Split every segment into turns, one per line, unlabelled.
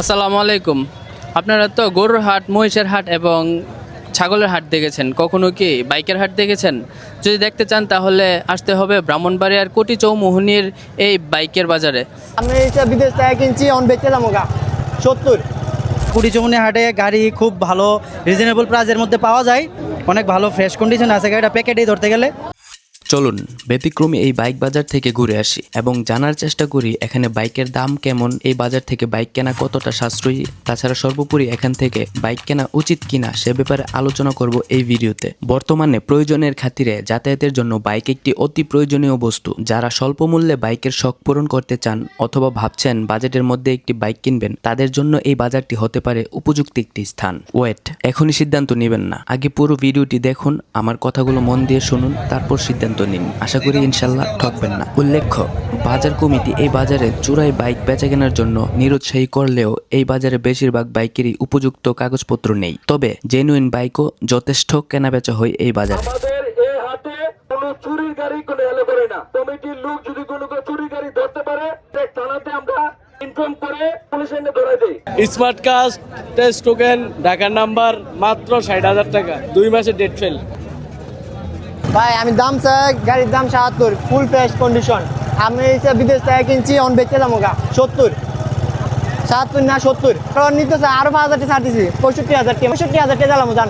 আসসালামু আলাইকুম। আপনারা তো গরুর হাট, মহিষের হাট এবং ছাগলের হাট দেখেছেন, কখনো কি বাইকের হাট দেখেছেন? যদি দেখতে চান তাহলে আসতে হবে ব্রাহ্মণবাড়িয়ার কোটি চৌমুহনীর এই বাইকের বাজারে।
আমি এটা বিদেশ থেকে কিনছি, অন বেচলাম ওগা 70।
কুড়িচমনি হাটে গাড়ি খুব ভালো রিজনেবল প্রাইসের মধ্যে পাওয়া যায়। অনেক ভালো ফ্রেশ কন্ডিশন আছে গাড়িটা, প্যাকেটেই ধরতে গেলে।
চলুন ব্যতিক্রমী এই বাইক বাজার থেকে ঘুরে আসি এবং জানার চেষ্টা করি এখানে বাইকের দাম কেমন, এই বাজার থেকে বাইক কেনা কতটা সাশ্রয়ী, তাছাড়া সর্বোপরি এখান থেকে বাইক কেনা উচিত কিনা সে ব্যাপারে আলোচনা করব এই ভিডিওতে। বর্তমানে প্রয়োজনের খাতিরে যাতায়াতের জন্য বাইক একটি অতি প্রয়োজনীয় বস্তু। যারা স্বল্প মূল্যে বাইকের শখ পূরণ করতে চান অথবা ভাবছেন বাজেটের মধ্যে একটি বাইক কিনবেন, তাদের জন্য এই বাজারটি হতে পারে উপযুক্ত একটি স্থান। ওয়েট, এখনই সিদ্ধান্ত নেবেন না, আগে পুরো ভিডিওটি দেখুন, আমার কথাগুলো মন দিয়ে শুনুন, তারপর সিদ্ধান্ত নিন। আশা করি ইনশাল্লাহ ঠকবেন না। উল্লেখ্য, বাজার কমিটি এই বাজারে চোরাই বাইক বেচা কেনার জন্য নিরুৎসাহী করলেও এই বাজারে বেশিরভাগ বাইকেরই উপযুক্ত কাগজপত্র নেই। তবে জেনুইন বাইকও যথেষ্ট কেনা বেচা হয় এই বাজারে।
আমাদের এই হাটে কোনো চুরির গাড়ি কোনো এলো করে না। কমিটির লোক যদি কোনো চুরির গাড়ি ধরতে পারে, থানাতে আমরা ইনফর্ম করে পুলিশ এনে ধরে দেই।
স্মার্ট কার্ড, টেস্ট টোকেন, ঢাকার নাম্বার মাত্র 60,000 টাকা, 2 মাসের ডেট ফেল।
ভাই আমি দাম চাই, গাড়ির দাম ৭৭, ফুল ফ্রেশ কন্ডিশন। আমি এটা বিদেশ থেকে কিনছি, অন বেচলাম ওগা 70। ৭৭ না ৭০ কারণ নিতে চাই, আরো ৫,০০০ টাকা ছাড় দিছি, ৬৫,০০০ টাকা, ৬৫,০০০ টাকা দিলাম। জান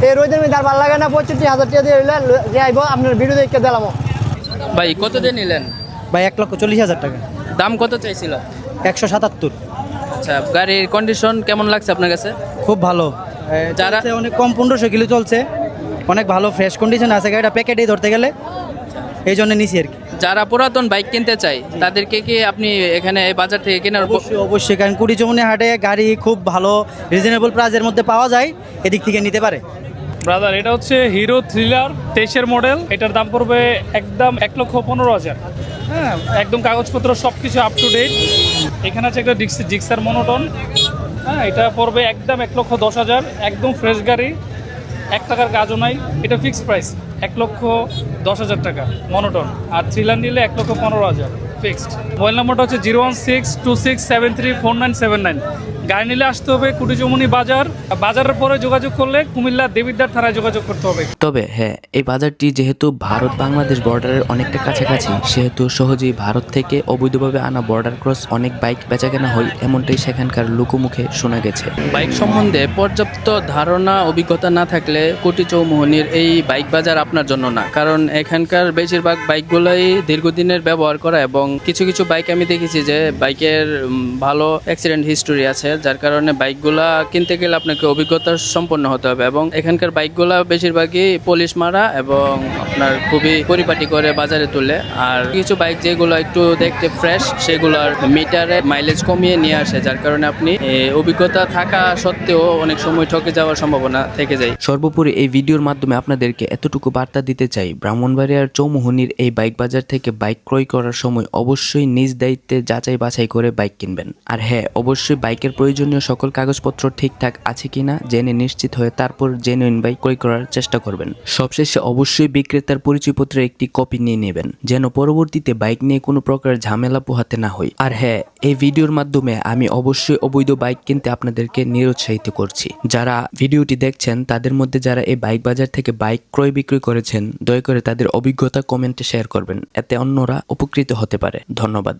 এই রোদের মধ্যে আর ভালো লাগে না, ৬৫,০০০ টাকা দিয়ে যাইব আপনার ভিডিও দেখে দিলাম।
ভাই কত দিয়ে নিলেন?
ভাই ১,৪০,০০০ টাকা।
দাম কত চাইছিল?
১৭৭।
আচ্ছা, গাড়ির কন্ডিশন কেমন লাগছে আপনার কাছে?
খুব ভালো।
যারা-
চলছে অনেক কম, ১৫০০ কিলো চলছে। অনেক ভালো ফ্রেশ কন্ডিশন আছে গাড়িটা, প্যাকেটেই ধরতে গেলে, এই জন্য নিছি আর কি।
যারা পুরাতন বাইক কিনতে চায় তাদেরকে কি আপনি এখানে এই বাজার থেকে কেনার
অবশ্যই, কারণ কুড়িচমনি হাটে গাড়ি খুব ভালো রিজনেবল প্রাইসের মধ্যে পাওয়া যায়, এদিক থেকে নিতে পারে।
ব্রাদার, এটা হচ্ছে হিরো থ্রিলার 23-এর মডেল। এটার দাম পড়বে একদম ১,১৫,০০০। হ্যাঁ, একদম কাগজপত্র সব কিছু আপ টু ডেট। এখানে আছে একটা জিক্সার মনোটন। হ্যাঁ, এটা পড়বে একদম ১,১০,০০০, একদম ফ্রেশ গাড়ি, 1 টাকার কাজও নাই। এটা ফিক্সড প্রাইস ১,১০,০০০ টাকা মনোটন। আর থ্রিলার নিলে ১,১৫,০০০ ফিক্সড। মোবাইল নাম্বারটা হচ্ছে 01626734979। গাড়ি নিলে আসতে হবে কুটিচমনি বাজার। বাজারের পরে যোগাযোগ করলে কুমিল্লা দেবিদ্বার থানায় যোগাযোগ করতে হবে।
তবে হ্যাঁ, এই বাজারটি যেহেতু ভারত বাংলাদেশ বর্ডারের অনেকটা কাছাকাছি, সেহেতু সহজেই ভারত থেকে অবৈধভাবে আনা বর্ডার ক্রস অনেক বাইক বেচাকেনা হয়, এমনটাই সেখানকার লোকমুখে শোনা গেছে। বাইক সম্বন্ধে পর্যাপ্ত ধারণা অভিজ্ঞতা না থাকলে কোটি চৌমুহনীর এই বাইক বাজার আপনার জন্য না, কারণ এখানকার বেশিরভাগ বাইকগুলোই দীর্ঘদিনের ব্যবহার করা এবং কিছু কিছু বাইক আমি দেখেছি যে বাইকের ভালো অ্যাক্সিডেন্ট হিস্টোরি আছে, যার কারণে বাইকগুলা কিনতে গেলে আপনাকে অভিজ্ঞতা সম্পন্ন হতে হবে। এবং এখানকার বাইকগুলা বেশিরভাগই পলিশ মারা এবং আপনার খুবই পরিপাটি করে বাজারে তুলে। আর কিছু বাইক যেগুলো একটু দেখতে ফ্রেশ, সেগুলোর মিটারে মাইলেজ কমিয়ে নিয়ে আসে, যার কারণে আপনি অভিজ্ঞতা থাকা সত্ত্বেও অনেক সময় ঠকে যাওয়ার সম্ভাবনা থেকে যায়। সর্বোপরি এই ভিডিওর মাধ্যমে আপনাদেরকে এতটুকু বার্তা দিতে চাই, ব্রাহ্মণবাড়িয়ার চৌমুহনীর এই বাইক বাজার থেকে বাইক ক্রয় করার সময় অবশ্যই নিজ দায়িত্বে যাচাই বাছাই করে বাইক কিনবেন। আর হ্যাঁ, অবশ্যই বাইকের প্রয়োজনীয় সকল কাগজপত্র ঠিকঠাক আছে কিনা জেনে নিশ্চিত হয়ে তারপর জেনুইন বাইক ক্রয় করার চেষ্টা করবেন। সবশেষে অবশ্যই বিক্রেতার পরিচয়পত্রের একটি কপি নিয়ে নেবেন, যেন পরবর্তীতে বাইক নিয়ে কোনো প্রকার ঝামেলা পোহাতে না হয়। আর হ্যাঁ, এই ভিডিওর মাধ্যমে আমি অবশ্যই অবৈধ বাইক কিনতে আপনাদেরকে নিরুৎসাহিত করছি। যারা ভিডিওটি দেখছেন তাদের মধ্যে যারা এই বাইক বাজার থেকে বাইক ক্রয় বিক্রয় করেছেন, দয়া করে তাদের অভিজ্ঞতা কমেন্টে শেয়ার করবেন, এতে অন্যরা উপকৃত হতে পারে। ধন্যবাদ।